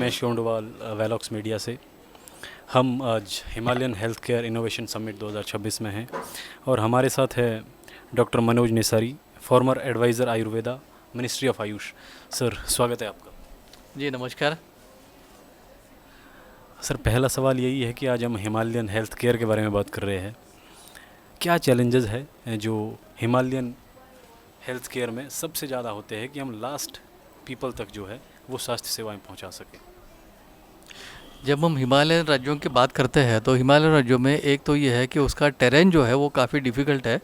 Himesh गोंडवाल Velox media से। हम आज Himalayan health care innovation summit 2026 में हैं और हमारे साथ है doctor Manoj Nesari, former adviser Ayurveda, ministry of AYUSH. Sir, स्वागत है आपका। जी नमस्कार। सर, पहला सवाल यही है कि आज हम हिमालयन हेल्थ केयर के बारे में बात कर रहे हैं। क्या चैलेंजेस है जो हिमालयन हेल्थ केयर में सबसे ज़्यादा होते हैं कि हम लास्ट पीपल तक जो है वो स्वास्थ्य सेवाएं पहुंचा सकें? जब हम हिमालयन राज्यों की बात करते हैं तो हिमालयन राज्यों में एक तो ये है कि उसका टेरेन जो है वो काफ़ी डिफ़िकल्ट है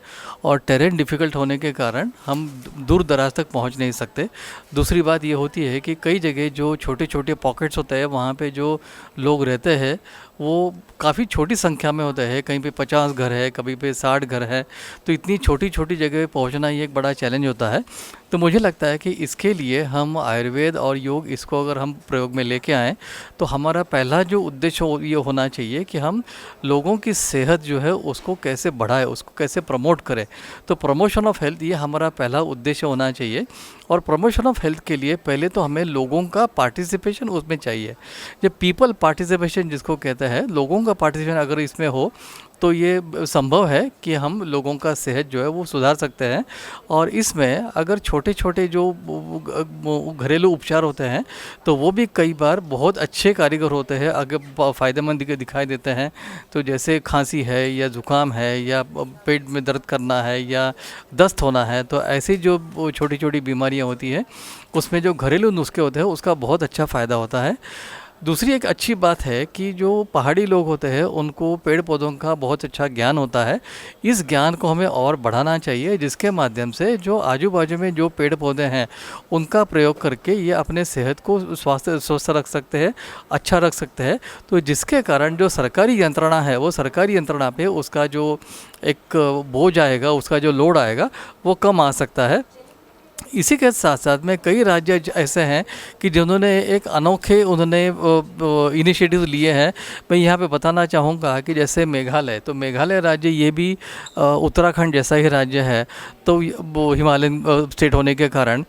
और टेरेन डिफ़िकल्ट होने के कारण हम दूर दराज तक पहुंच नहीं सकते। दूसरी बात ये होती है कि कई जगह जो छोटे छोटे पॉकेट्स होते हैं वहाँ पे जो लोग रहते हैं वो काफ़ी छोटी संख्या में होते हैं। कहीं पे 50 घर है, कभी पे 60 घर है, तो इतनी छोटी छोटी जगह पे पहुँचना ये एक बड़ा चैलेंज होता है। तो मुझे लगता है कि इसके लिए हम आयुर्वेद और योग इसको अगर हम प्रयोग में लेके आएँ तो हमारा पहला जो उद्देश्य ये होना चाहिए कि हम लोगों की सेहत जो है उसको कैसे बढ़ाए, उसको कैसे प्रमोट करें। तो प्रमोशन ऑफ हेल्थ ये हमारा पहला उद्देश्य होना चाहिए। और प्रमोशन ऑफ हेल्थ के लिए पहले तो हमें लोगों का पार्टिसिपेशन उसमें चाहिए। जब पीपल पार्टिसिपेशन जिसको कहते हैं, लोगों का पार्टिसिपेशन अगर इसमें हो तो ये संभव है कि हम लोगों का सेहत जो है वो सुधार सकते हैं। और इसमें अगर छोटे छोटे जो घरेलू उपचार होते हैं तो वो भी कई बार बहुत अच्छे कारीगर होते हैं, अगर फ़ायदेमंद दिखाई देते हैं। तो जैसे खांसी है या ज़ुकाम है या पेट में दर्द करना है या दस्त होना है, तो ऐसी जो छोटी छोटी बीमारियां होती हैं उसमें जो घरेलू नुस्खे होते हैं उसका बहुत अच्छा फ़ायदा होता है। दूसरी एक अच्छी बात है कि जो पहाड़ी लोग होते हैं उनको पेड़ पौधों का बहुत अच्छा ज्ञान होता है। इस ज्ञान को हमें और बढ़ाना चाहिए, जिसके माध्यम से जो आजू बाजू में जो पेड़ पौधे हैं उनका प्रयोग करके ये अपने सेहत को स्वस्थ रख सकते हैं, अच्छा रख सकते हैं। तो जिसके कारण जो सरकारी यंत्रणा है वो सरकारी यंत्रणा पे उसका जो एक बोझ आएगा, उसका जो लोड आएगा वो कम आ सकता है। इसी के साथ साथ में कई राज्य ऐसे हैं कि जिन्होंने एक अनोखे उन्होंने इनिशिएटिव लिए हैं। मैं यहाँ पे बताना चाहूँगा कि जैसे मेघालय, तो मेघालय राज्य ये भी उत्तराखंड जैसा ही राज्य है, तो वो हिमालयन स्टेट होने के कारण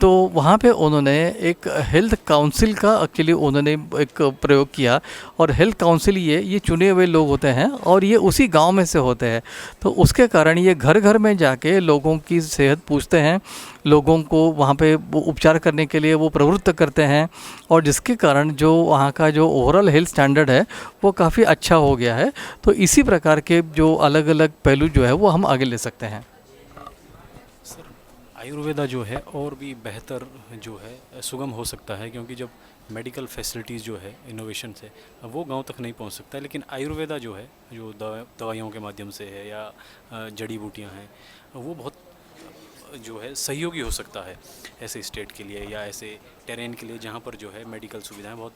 तो वहाँ पे उन्होंने एक हेल्थ काउंसिल का एक्चुअली उन्होंने एक प्रयोग किया। और हेल्थ काउंसिल ये चुने हुए लोग होते हैं और ये उसी गांव में से होते हैं। तो उसके कारण ये घर घर में जाके लोगों की सेहत पूछते हैं, लोगों को वहाँ पे उपचार करने के लिए वो प्रवृत्त करते हैं। और जिसके कारण जो वहाँ का जो ओवरऑल हेल्थ स्टैंडर्ड है वो काफ़ी अच्छा हो गया है। तो इसी प्रकार के जो अलग अलग पहलू जो है वो हम आगे ले सकते हैं। आयुर्वेदा जो है और भी बेहतर जो है सुगम हो सकता है, क्योंकि जब मेडिकल फैसिलिटीज़ जो है इनोवेशन से वो गांव तक नहीं पहुंच सकता है, लेकिन आयुर्वेदा जो है जो दवाइयों के माध्यम से है या जड़ी बूटियां हैं वो बहुत जो है सहयोगी हो सकता है ऐसे स्टेट के लिए या ऐसे टेरेन के लिए जहां पर जो है मेडिकल सुविधाएं बहुत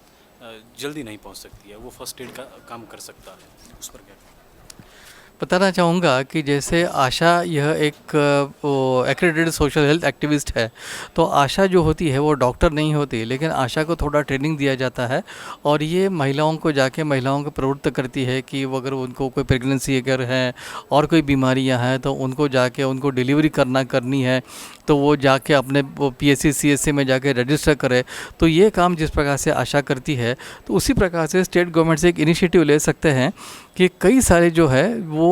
जल्दी नहीं पहुंच सकती है। वो फर्स्ट एड का काम कर सकता है। उस पर क्या? बताना चाहूँगा कि जैसे आशा यह एक एक्रेडिटेड सोशल हेल्थ एक्टिविस्ट है। तो आशा जो होती है वो डॉक्टर नहीं होती, लेकिन आशा को थोड़ा ट्रेनिंग दिया जाता है और ये महिलाओं को जाके महिलाओं को प्रवृत्त करती है कि वो अगर उनको कोई प्रेगनेंसी अगर है और कोई बीमारियां हैं तो उनको जाके उनको डिलीवरी करनी है तो वो जाके अपने PSC CSC में जाके रजिस्टर करे। तो ये काम जिस प्रकार से आशा करती है तो उसी प्रकार से स्टेट गवर्नमेंट से एक इनिशिएटिव ले सकते हैं कि कई सारे जो है वो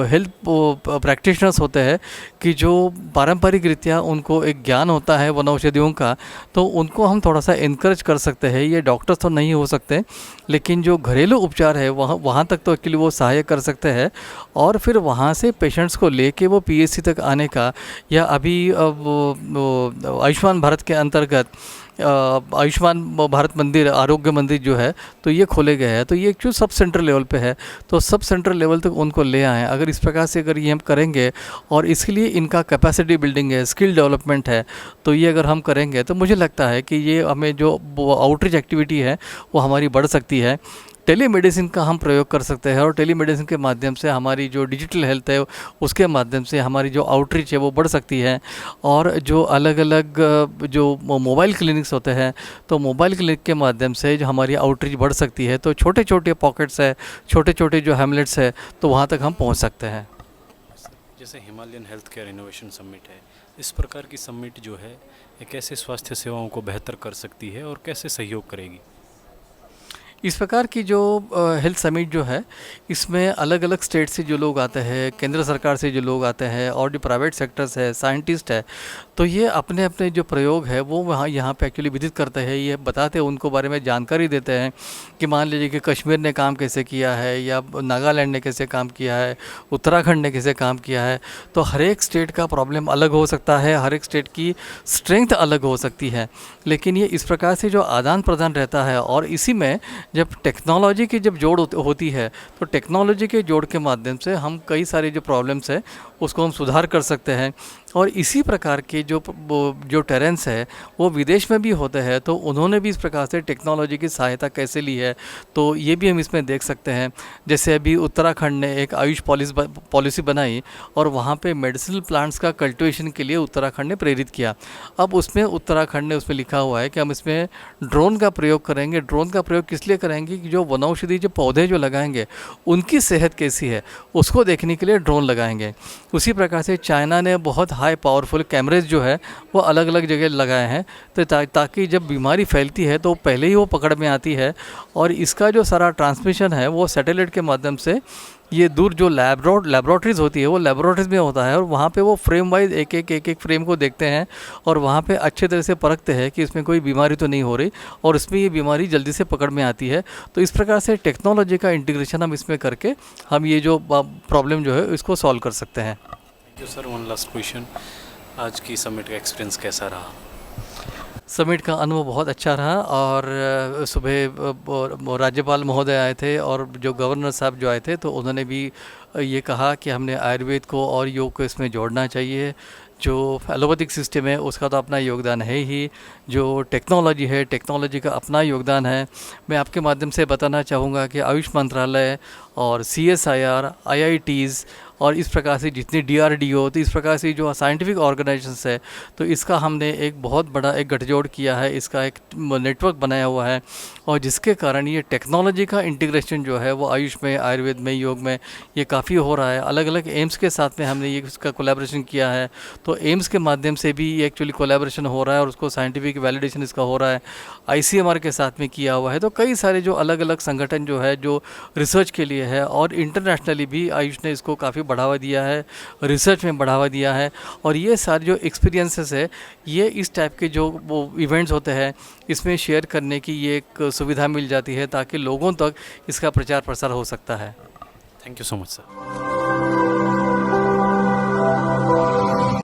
हेल्थ प्रैक्टिशनर्स होते हैं कि जो पारंपरिक रीत्या उनको एक ज्ञान होता है वन औषधियों का, तो उनको हम थोड़ा सा इनकरेज कर सकते हैं। ये डॉक्टर्स तो नहीं हो सकते, लेकिन जो घरेलू उपचार है वहाँ तक तो एक्चुअली वो सहायक कर सकते हैं। और फिर वहाँ से पेशेंट्स को लेके वो PSC तक आने का, या अभी वो आयुष्मान भारत के अंतर्गत आयुष्मान भारत मंदिर, आरोग्य मंदिर जो है तो ये खोले गए हैं। तो ये एक्चुअली सब सेंटर लेवल पे है, तो सब सेंटर लेवल तक उनको ले आएँ। अगर इस प्रकार से अगर ये हम करेंगे और इसके लिए इनका कैपेसिटी बिल्डिंग है, स्किल डेवलपमेंट है, तो ये अगर हम करेंगे तो मुझे लगता है कि ये हमें जो आउटरीच एक्टिविटी है वो हमारी बढ़ सकती है। टेलीमेडिसिन का हम प्रयोग कर सकते हैं और टेलीमेडिसिन के माध्यम से हमारी जो डिजिटल हेल्थ है उसके माध्यम से हमारी जो आउटरीच है वो बढ़ सकती है। और जो अलग अलग जो मोबाइल क्लिनिक्स होते हैं तो मोबाइल क्लिनिक के माध्यम से जो हमारी आउटरीच बढ़ सकती है। तो छोटे छोटे पॉकेट्स है, छोटे छोटे जो हैमलेट्स है, तो वहाँ तक हम पहुँच सकते हैं। जैसे Himalayan health care innovation summit है, इस प्रकार की समिट जो है ये कैसे स्वास्थ्य सेवाओं को बेहतर कर सकती है और कैसे सहयोग करेगी? इस प्रकार की जो हेल्थ समिट जो है, इसमें अलग अलग स्टेट से जो लोग आते हैं, केंद्र सरकार से जो लोग आते हैं और जो प्राइवेट सेक्टर्स है, साइंटिस्ट है, तो ये अपने अपने जो प्रयोग है वो वहाँ यहाँ पे एक्चुअली विजिट करते हैं। ये बताते हैं, उनको बारे में जानकारी देते हैं कि मान लीजिए कि कश्मीर ने काम कैसे किया है, या नागालैंड ने कैसे काम किया है, उत्तराखंड ने कैसे काम किया है। तो हर एक स्टेट का प्रॉब्लम अलग हो सकता है, हर एक स्टेट की स्ट्रेंथ अलग हो सकती है, लेकिन ये इस प्रकार से जो आदान प्रदान रहता है, और इसी में जब टेक्नोलॉजी की जब जोड़ होती है, तो टेक्नोलॉजी के जोड़ के माध्यम से हम कई सारे जो प्रॉब्लम्स है उसको हम सुधार कर सकते हैं। और इसी प्रकार के जो टेरेंस है वो विदेश में भी होते हैं, तो उन्होंने भी इस प्रकार से टेक्नोलॉजी की सहायता कैसे ली है, तो ये भी हम इसमें देख सकते हैं। जैसे अभी उत्तराखंड ने एक आयुष पॉलिसी बनाई और वहाँ पे मेडिसिनल प्लांट्स का कल्टीवेशन के लिए उत्तराखंड ने प्रेरित किया। अब उसमें उत्तराखंड ने उसमें लिखा हुआ है कि हम इसमें ड्रोन का प्रयोग करेंगे। ड्रोन का प्रयोग किस लिए करेंगे कि जो वनौषधि जो पौधे जो लगाएंगे उनकी सेहत कैसी है उसको देखने के लिए ड्रोन लगाएंगे। उसी प्रकार से चाइना ने बहुत हाई पावरफुल कैमरेज जो है वो अलग अलग जगह लगाए हैं, तो ताकि जब बीमारी फैलती है तो पहले ही वो पकड़ में आती है, और इसका जो सारा ट्रांसमिशन है वो सैटेलाइट के माध्यम से ये दूर जो लैबोरेटरीज़ होती है वो लैबोरेटरीज़ में होता है, और वहाँ पे वो फ्रेम वाइज एक एक फ्रेम को देखते हैं और वहाँ पे अच्छे तरह से परखते हैं कि इसमें कोई बीमारी तो नहीं हो रही और इसमें ये बीमारी जल्दी से पकड़ में आती है। तो इस प्रकार से टेक्नोलॉजी का इंटीग्रेशन हम इसमें करके हम ये जो प्रॉब्लम जो है इसको सॉल्व कर सकते हैं। Thank you sir. One last question, आज की समिट का एक्सपीरियंस कैसा रहा? समिट का अनुभव बहुत अच्छा रहा, और सुबह राज्यपाल महोदय आए थे और जो गवर्नर साहब जो आए थे, तो उन्होंने भी ये कहा कि हमने आयुर्वेद को और योग को इसमें जोड़ना चाहिए। जो एलोपैथिक सिस्टम है उसका तो अपना योगदान है ही, जो टेक्नोलॉजी है टेक्नोलॉजी का अपना योगदान है। मैं आपके माध्यम से बताना चाहूँगा कि आयुष मंत्रालय और CSIR, IITs और इस प्रकार से जितनी DRDO, तो इस प्रकार से जो साइंटिफिक ऑर्गेनाइजेशंस है, तो इसका हमने एक बहुत बड़ा एक गठजोड़ किया है, इसका एक नेटवर्क बनाया हुआ है, और जिसके कारण ये टेक्नोलॉजी का इंटीग्रेशन जो है वो आयुष में, आयुर्वेद में, योग में ये काफ़ी हो रहा है। अलग अलग एम्स के साथ में हमने ये इसका कोलैबोरेशन किया है, तो एम्स के माध्यम से भी ये एक्चुअली कोलैबोरेशन हो रहा है और उसको साइंटिफिक वैलिडेशन इसका हो रहा है। ICMR के साथ में किया हुआ है। तो कई सारे जो अलग अलग संगठन जो है जो रिसर्च के लिए है, और इंटरनेशनली भी आयुष ने इसको काफ़ी बढ़ावा दिया है, रिसर्च में बढ़ावा दिया है। और ये सारे जो एक्सपीरियंसेस है, ये इस टाइप के जो वो इवेंट्स होते हैं इसमें शेयर करने की ये एक सुविधा मिल जाती है, ताकि लोगों तक इसका प्रचार प्रसार हो सकता है। Thank you so much sir.